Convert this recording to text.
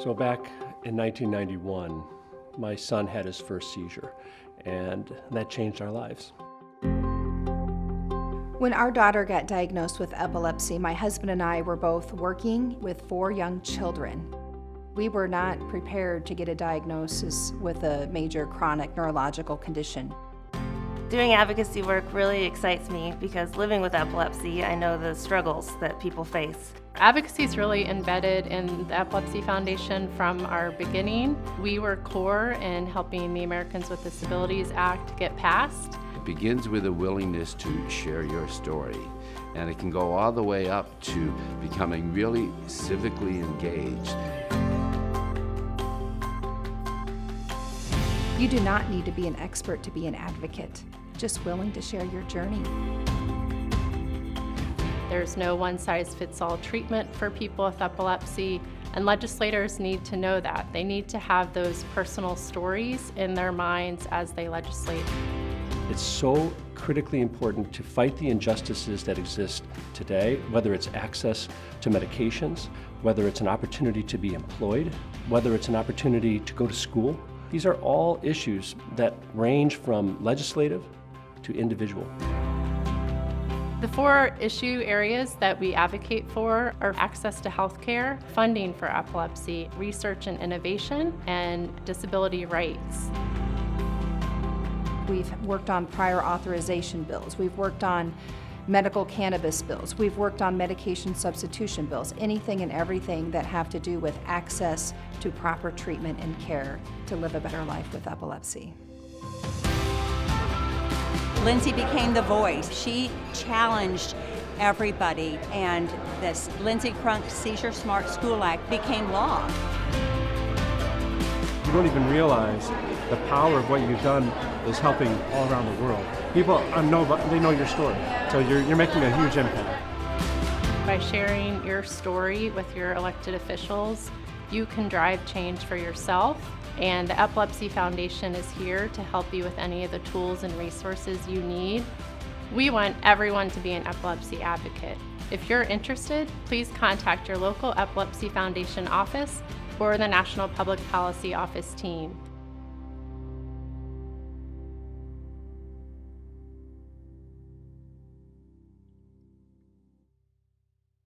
So back in 1991, my son had his first seizure, and that changed our lives. When our daughter got diagnosed with epilepsy, my husband and I were both working with 4 young children. We were not prepared to get a diagnosis with a major chronic neurological condition. Doing advocacy work really excites me because living with epilepsy, I know the struggles that people face. Advocacy is really embedded in the Epilepsy Foundation from our beginning. We were core in helping the Americans with Disabilities Act get passed. It begins with a willingness to share your story, and it can go all the way up to becoming really civically engaged. You do not need to be an expert to be an advocate, just willing to share your journey. There's no one-size-fits-all treatment for people with epilepsy, and legislators need to know that. They need to have those personal stories in their minds as they legislate. It's so critically important to fight the injustices that exist today, whether it's access to medications, whether it's an opportunity to be employed, whether it's an opportunity to go to school. These are all issues that range from legislative to individual. The 4 issue areas that we advocate for are access to health care, funding for epilepsy, research and innovation, and disability rights. We've worked on prior authorization bills. We've worked on medical cannabis bills. We've worked on medication substitution bills, anything and everything that have to do with access to proper treatment and care to live a better life with epilepsy. Lindsay became the voice. She challenged everybody, and this Lindsay Crunk Seizure Smart School Act became law. You don't even realize the power of what you've done is helping all around the world. People they know your story, so you're making a huge impact. By sharing your story with your elected officials, you can drive change for yourself, and the Epilepsy Foundation is here to help you with any of the tools and resources you need. We want everyone to be an epilepsy advocate. If you're interested, please contact your local Epilepsy Foundation office or the National Public Policy Office team.